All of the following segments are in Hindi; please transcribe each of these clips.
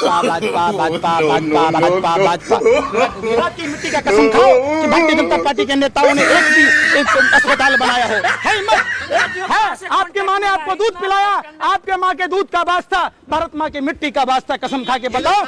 भाजपा भाजपा भाजपा भाजपा भाजपा भाजपा। गुजरात की मिट्टी का कसम खाओ कि भारतीय जनता पार्टी के नेताओं ने एक अस्पताल बनाया हो, है हिम्मत है? आपकी माँ ने आपको दूध पिलाया, आपके माँ के दूध का वास्ता, भारत माँ की मिट्टी का वास्ता, कसम खा के बताओ।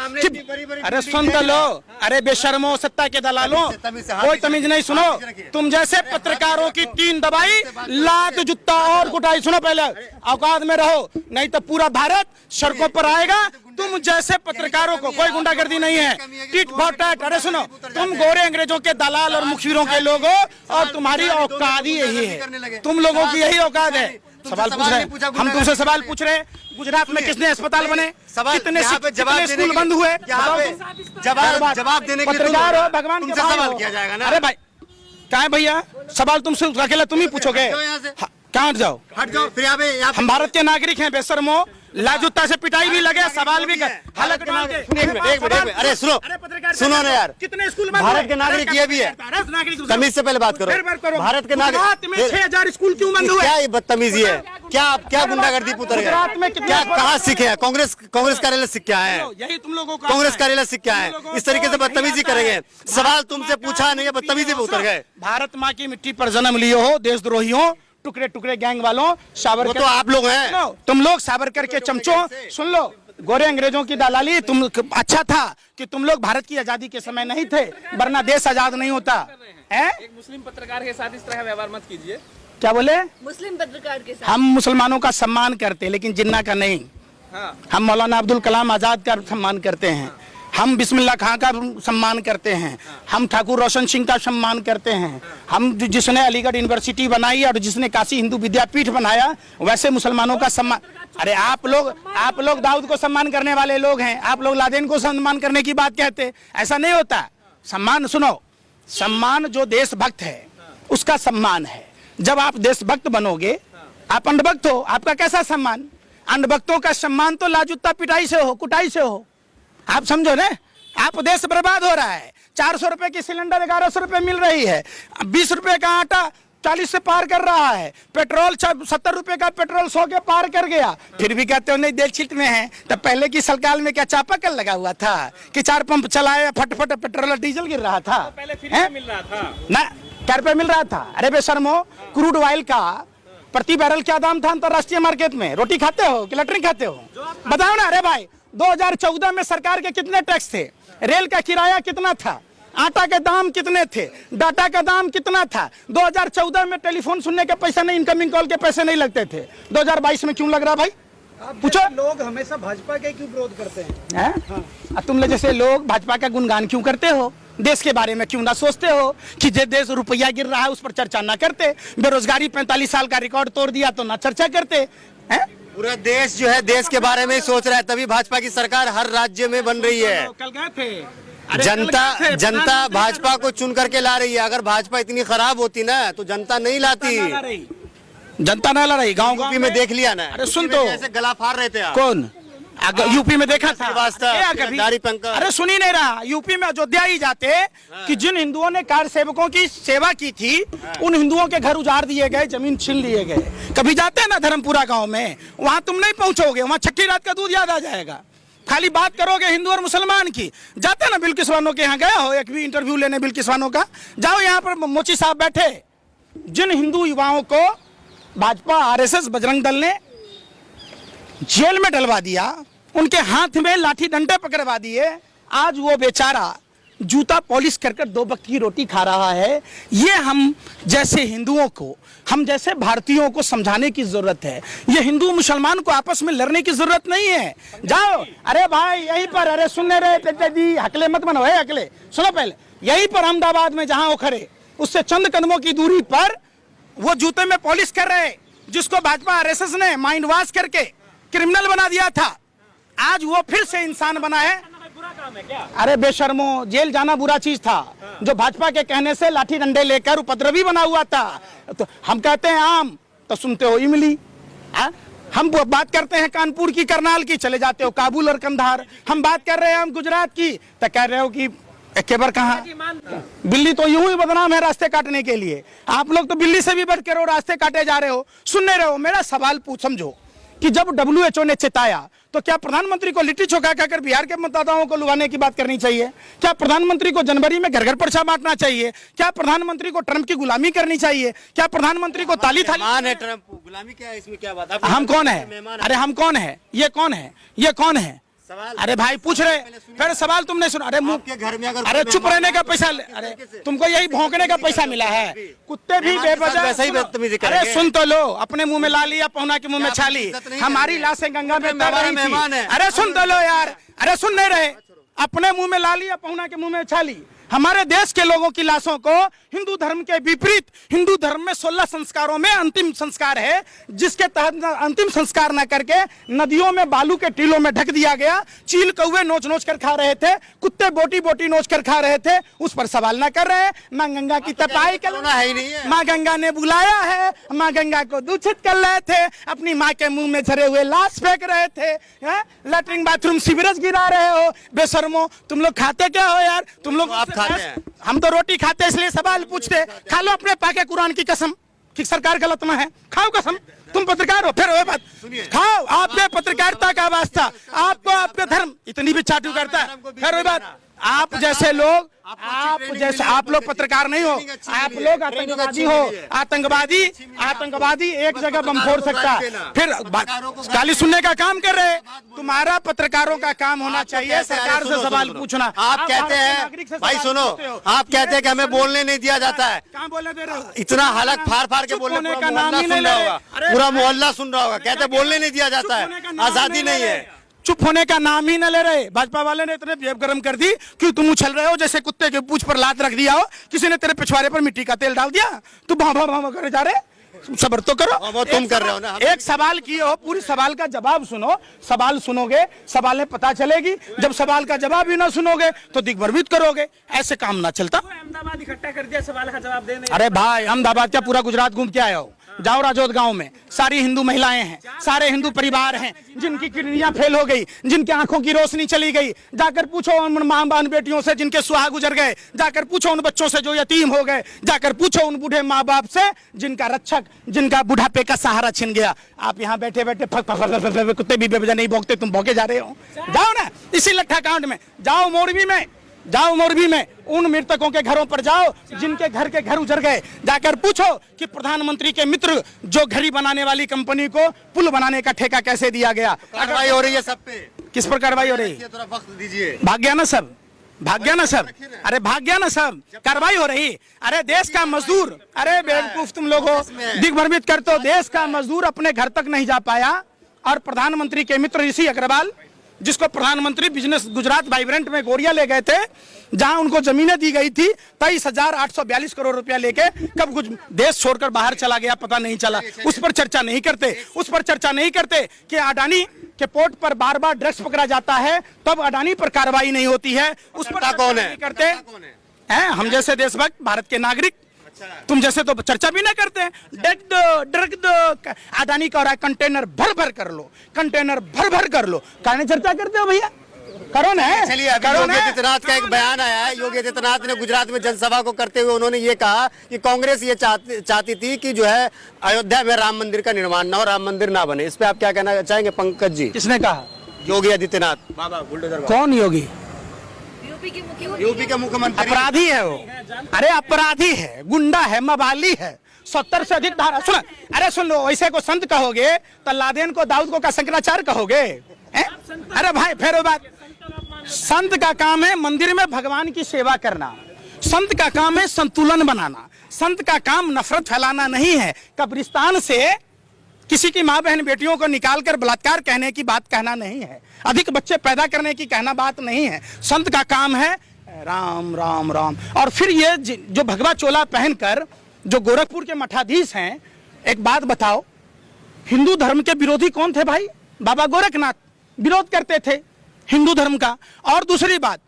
अरे सुन तो लो, अरे बेशर्मो, सत्ता के दलालों, कोई तमीज नहीं। सुनो, तुम जैसे पत्रकारों की टीन दबाई, लात जूता और कुटाई। सुनो, पहले औकात में रहो, नहीं तो पूरा भारत सड़कों पर आएगा। तुम जैसे पत्रकारों को कोई गुंडागर्दी नहीं है, टिट फॉर टैट। अरे सुनो, तुम गोरे अंग्रेजों के दलाल और मुखबिरों के लोग हो, और तुम्हारी औकात ही यही है, तुम लोगों की यही औकात है। सवाल पूछ रहे हैं हम, तुमसे सवाल पूछ रहे हैं, गुजरात में किसने अस्पताल बने, कितने स्कूल बंद हुए? जवाब देने के लिए पत्रकार हो, भगवान के सवाल किया जाएगा ना। अरे भाई क्या है भैया, सवाल तुमसे अकेला तुम ही पूछोगे? कहाँ हट जाओ, फिर हम भारत के नागरिक हैं बेशर्मो। लाजूता से पिटाई भी लगे, सवाल भी कर। अरे सुनो ना यार, कितने स्कूल भारत के नागरिक ये भी है। तमीज से पहले बात करो। भारत के नागरिक में 6000 स्कूल क्यों बंद हुए? क्या ये बदतमीजी है? क्या गुंडागर्दी पुत्र है? क्या कहाँ सीखे हैं? कांग्रेस कार्यालय सीख के आए हैं? यही तुम लोगों का कांग्रेस कार्यालय सीख के आए हैं? इस तरीके से बदतमीजी करेंगे? सवाल तुमसे पूछा नहीं है, बदतमीजी पे उतर गए। भारत माँ की मिट्टी पर जन्म लिए हो, देशद्रोहियों, टुकड़े टुकड़े गैंग वालों, सावरकर तो आप लोग हैं, तुम लोग सावरकर के चमचों। सुन लो, गोरे अंग्रेजों की दलाली, तुम अच्छा था कि तुम लोग भारत की आजादी के समय नहीं थे, वरना देश आजाद नहीं होता है। एक मुस्लिम पत्रकार के साथ इस तरह व्यवहार मत कीजिए। क्या बोले? मुस्लिम पत्रकार के साथ हम मुसलमानों का सम्मान करते हैं, लेकिन जिन्ना का नहीं। हम मौलाना अब्दुल कलाम आजाद का सम्मान करते हैं, हम बिस्मिल्लाह खां का सम्मान करते हैं, हम ठाकुर रोशन सिंह का सम्मान करते हैं, हम जिसने अलीगढ़ यूनिवर्सिटी बनाई और जिसने काशी हिंदू विद्यापीठ बनाया, वैसे मुसलमानों का सम्मान। अरे आप लोग दाऊद को सम्मान करने वाले लोग हैं, आप लोग लादेन को सम्मान करने की बात कहते, ऐसा नहीं होता। सम्मान, सुनो, सम्मान जो देशभक्त है उसका सम्मान है। जब आप देशभक्त बनोगे, आप अंधभक्त हो, आपका कैसा सम्मान? अंधभक्तों का सम्मान तो लाजूता पिटाई से हो, कुटाई से हो। आप समझो ना, आप देश बर्बाद हो रहा है। 400 रुपए की सिलेंडर 1100 रुपए मिल रही है, 20 रुपए का आटा 40 से पार कर रहा है, पेट्रोल 70 रुपए का पेट्रोल 100 के पार कर गया, फिर भी कहते हो नहीं देश छिट में है। तब पहले की सरकार में क्या चापाकल लगा हुआ था कि 4 पंप चलाए, फटफट पेट्रोल और डीजल गिर रहा था? पहले फ्री मिल रहा था ना, क्या रुपए मिल रहा था? अरे बेशर्मो, क्रूड ऑयल का प्रति बैरल क्या दाम था अंतरराष्ट्रीय मार्केट में? रोटी खाते हो कि लटरी खाते हो? बताओ ना। अरे भाई, 2014 में सरकार के कितने टैक्स थे? रेल का किराया कितना था? आटा के दाम कितने थे? डाटा का दाम कितना था? 2014 में टेलीफोन सुनने के पैसे नहीं, इनकमिंग कॉल के पैसे नहीं लगते थे। 2022 में क्यों लग रहा भाई? पूछो। लोग हमेशा भाजपा के क्यों विरोध करते हैं? हाँ? तुम लोग जैसे लोग भाजपा का गुणगान क्यों करते हो? देश के बारे में क्यों ना सोचते हो कि जे देश रुपया गिर रहा है उस पर चर्चा ना करते? बेरोजगारी 45 साल का रिकॉर्ड तोड़ दिया तो ना चर्चा करते हैं? पूरा देश जो है देश के बारे में ही सोच रहा है, तभी भाजपा की सरकार हर राज्य में बन रही है। कल गए थे, जनता भाजपा को चुन करके ला रही है। अगर भाजपा इतनी खराब होती ना तो जनता नहीं लाती, जनता ना ला रही। गाँव यूपी में देख लिया ना। अरे सुन तो, ऐसे गला फाड़ रहे थे आप। कौन? यूपी में देखा था? अरे सुन ही नहीं रहा। यूपी में अयोध्या ही जाते कि जिन हिंदुओं ने कार सेवकों की सेवा की थी, उन हिंदुओं के घर उजाड़ दिए गए, जमीन छीन लिए गए। कभी जाते हैं ना धर्मपुरा गांव में, वहां तुम नहीं पहुंचोगे, वहां छठी रात का दूध याद आ जाएगा। खाली बात करोगे हिंदू और मुसलमान की। जाते ना बिल्किसवानों के यहाँ, गया हो एक भी इंटरव्यू लेने बिल्किसवानों का? जाओ, यहाँ पर मोची साहब बैठे। जिन हिंदू युवाओं को भाजपा, RSS, बजरंग दल ने जेल में डलवा दिया, उनके हाथ में लाठी डंडे पकड़वा दिए, आज वो बेचारा जूता पॉलिश कर 2 वक्त की रोटी खा रहा है। ये हम जैसे हिंदुओं को, हम जैसे भारतीयों को समझाने की जरूरत है। ये हिंदू मुसलमान को आपस में लड़ने की जरूरत नहीं है। जाओ, अरे भाई यहीं पर, अरे सुनने रहे दी, हकले मत बनो है, हकले सुनो पहले। यहीं पर अहमदाबाद में जहां वो खड़े, उससे चंद कदमों की दूरी पर वो जूते में पॉलिश कर रहे, जिसको भाजपा RSS ने माइंड वॉश करके क्रिमिनल बना दिया था, आज वो फिर से इंसान बना है। अरे बेशर्मो, जेल जाना बुरा चीज था। जो भाजपा के कहने से लाठी डंडे लेकर उपद्रवी बना हुआ था। तो हम कहते हैं आम, तो सुनते हो इमली। हम बात करते हैं कानपुर की, करनाल की, चले जाते हो काबुल और कंधार। हम बात कर रहे हैं हम गुजरात की, तो कह रहे हो कि केबर कहाँ? बिल्ली तो यूं ही बदनाम है रास्ते काटने के लिए। आप लोग तो बिल्ली से भी बढ़ कर रास्ते काटे जा रहे हो। सुन नहीं रहे हो? मेरा सवाल पूछ समझो कि जब WHO ने चेताया तो क्या प्रधानमंत्री को लिट्टी चोखा खाकर बिहार के मतदाताओं को लुभाने की बात करनी चाहिए? क्या प्रधानमंत्री को जनवरी में घर घर पर्चा बांटना चाहिए? क्या प्रधानमंत्री को ट्रंप की गुलामी करनी चाहिए? क्या प्रधानमंत्री को ताली थाली? मेहमान है ट्रंप, गुलामी क्या है इसमें? क्या बात? हम कौन है? अरे हम कौन है? ये कौन है? ये कौन है? अरे भाई पूछ रहे, फिर सवाल तुमने सुना? अरे मुंह के घर में अगर अरे चुप रहने का पैसा, अरे तुमको यही भौंकने का पैसा मिला है? कुत्ते भी बेवजह वैसा ही बदतमीजी करेंगे। अरे सुन तो लो, अपने मुंह में ला लिया, पहुना के मुंह में छाली। हमारी लाशें गंगा में तैर रही थी। अरे सुन तो लो यार, अरे सुन नहीं रहे, अपने मुंह में ला लिया, पहुना के मुंह में छाली। हमारे देश के लोगों की लाशों को हिंदू धर्म के विपरीत, हिंदू धर्म में 16 संस्कारों में अंतिम संस्कार है, जिसके तहत अंतिम संस्कार न करके नदियों में बालू के टीलों में ढक दिया गया। चील कौवे नोच नोच कर खा रहे थे, कुत्ते बोटी बोटी नोच कर खा रहे थे, उस पर सवाल न कर रहे। माँ गंगा की तपाई करना है ही नहीं है। माँ गंगा ने बुलाया है, माँ गंगा को दूषित कर रहे थे, अपनी माँ के मुंह में झरे हुए लाश फेंक रहे थे, लैट्रिन बाथरूम सीवरेज गिरा रहे हो। बेशर्मो, तुम लोग खाते क्या हो यार? तुम लोग हम तो रोटी खाते इसलिए सवाल पूछते। खा लो अपने पाके कुरान की कसम कि सरकार गलत में है, खाओ कसम। तुम पत्रकार हो, फिर वो बात खाओ। आपके पत्रकारिता का वास्ता, आपको आपके धर्म इतनी भी चाटू करता है, फिर वो बात। आप जैसे लोग, आप लोग पत्रकार नहीं हो, आप लोग आतंकवादी हो। आतंकवादी एक जगह बम फोड़ सकता है, फिर गाली सुनने का काम कर रहे। तुम्हारा पत्रकारों का काम होना चाहिए सरकार से सवाल पूछना। आप कहते हैं भाई सुनो, आप कहते हैं कि हमें बोलने नहीं दिया जाता है। कहाँ बोलने दे रहे हो? इतना हालत फाड़ फाड़ के बोलने का नाम ही नहीं ले रहे। पूरा मोहल्ला सुन रहा होगा, कहते बोलने नहीं दिया जाता है, आजादी नहीं है। चुप होने का नाम ही न ले रहे। भाजपा वाले ने इतने जेब गर्म कर दी कि तुम उछल रहे हो जैसे कुत्ते के पूंछ पर लात रख दिया हो, किसी ने तेरे पिछवाड़े पर मिट्टी का तेल डाल दिया, तू भाव भाव करे जा रहे। सबर तो करो, वो तुम कर रहे हो ना। एक सवाल किए हो, पूरी सवाल का जवाब सुनो। सवाल सुनोगे, सवाल में पता चलेगी। जब सवाल का जवाब ही ना सुनोगे तो दिग्भ्रमित करोगे। ऐसे काम ना चलता। अहमदाबाद इकट्ठा कर दिया सवाल का जवाब देने। अरे भाई अहमदाबाद क्या पूरा गुजरात घूम के आए हो? जाओ राजौद गांव में, सारी हिंदू महिलाएं हैं, सारे हिंदू परिवार हैं जिनकी किडनियां फेल हो गई, जिनके आंखों की रोशनी चली गई। जाकर पूछो उन मां बहन बेटियों से जिनके सुहाग गुजर गए, जाकर पूछो उन बच्चों से जो यतीम हो गए, जाकर पूछो उन बूढ़े माँ बाप से जिनका रक्षक, जिनका बुढ़ापे का सहारा छिन गया। आप यहाँ बैठे बैठे फक फक फक कुत्ते भी बेवजह नहीं भौंकते, तुम भौंके जा रहे हो। जाओ ना इसी लट्ठा कांड में, जाओ मोरबी में, जाओ मोरबी में उन मृतकों के घरों पर जाओ जिनके घर के घर उजड़ गए। जाकर पूछो कि प्रधानमंत्री के मित्र जो घड़ी बनाने वाली कंपनी को पुल बनाने का ठेका कैसे दिया गया। कार्रवाई हो रही है सब पे। किस पर कार्रवाई हो रही है? थोड़ा वक्त दीजिए। भाग गया ना सब, भाग गया ना सब। अरे भाग गया ना सब, कार्रवाई हो रही। अरे देश का मजदूर, अरे बेवकूफ तुम लोगों, दिग्भ्रमित कर तो देश का मजदूर अपने घर तक नहीं जा पाया और प्रधानमंत्री के मित्र ऋषि अग्रवाल, जिसको प्रधानमंत्री बिजनेस गुजरात वाइब्रेंट में गोरिया ले गए थे, जहां उनको जमीनें दी गई थी, 23,842 करोड़ रुपया लेके कब कुछ देश छोड़कर बाहर चला गया पता नहीं चला। उस पर चर्चा नहीं करते, उस पर चर्चा नहीं करते कि अडानी के पोर्ट पर बार बार ड्रग्स पकड़ा जाता है, तब अडानी पर कार्रवाई नहीं होती है। उस पर कौन है? करते हैं हम जैसे देशभक्त भारत के नागरिक। तुम जैसे तो चर्चा भी ना करते हैं। ड्रग दो, अडानी का हो रहा है, कंटेनर भर भर कर लो, कंटेनर भर भर कर लो, कहने चर्चा करते हो भैया? करो ना। चलिए अभी योगी आदित्यनाथ का एक बयान आया है। योगी आदित्यनाथ ने गुजरात में जनसभा को करते हुए उन्होंने ये कहा कि कांग्रेस ये चाहती थी कि जो है अयोध्या में राम मंदिर का निर्माण ना हो, राम मंदिर ना बने। इस पे आप क्या कहना चाहेंगे पंकज जी? किसने कहा? योगी आदित्यनाथ। बाबा बुलडोजर। कौन योगी? यूपी के मुख्यमंत्री। अपराधी है वो, अरे अपराधी है, गुंडा है, मवाली है। 70 से अधिक धारा। सुन, अरे सुन लो, ऐसे को संत कहोगे तो लादेन को दाऊद को का शंकराचार्य कहोगे? अरे भाई फिर वो बात, संत का काम है मंदिर में भगवान की सेवा करना, संत का काम है संतुलन बनाना, संत का काम नफरत फैलाना नहीं है। कब्रिस्तान से किसी की माँ बहन बेटियों को निकालकर बलात्कार कहने की बात कहना नहीं है, अधिक बच्चे पैदा करने की कहना बात नहीं है। संत का काम है राम राम राम। और फिर ये जो भगवा चोला पहनकर जो गोरखपुर के मठाधीश हैं, एक बात बताओ, हिंदू धर्म के विरोधी कौन थे भाई? बाबा गोरखनाथ विरोध करते थे हिंदू धर्म का। और दूसरी बात,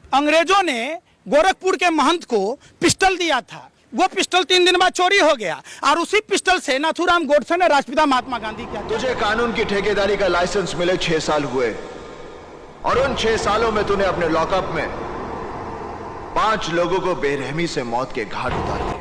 अंग्रेजों ने गोरखपुर के महंत को पिस्टल दिया था, वो पिस्टल 3 दिन बाद चोरी हो गया और उसी पिस्टल से नाथूराम गोडसे ने राष्ट्रपिता महात्मा गांधी किया। तुझे कानून की ठेकेदारी का लाइसेंस मिले 6 साल हुए और उन 6 सालों में तूने अपने लॉकअप में 5 लोगों को बेरहमी से मौत के घाट उतार दिया।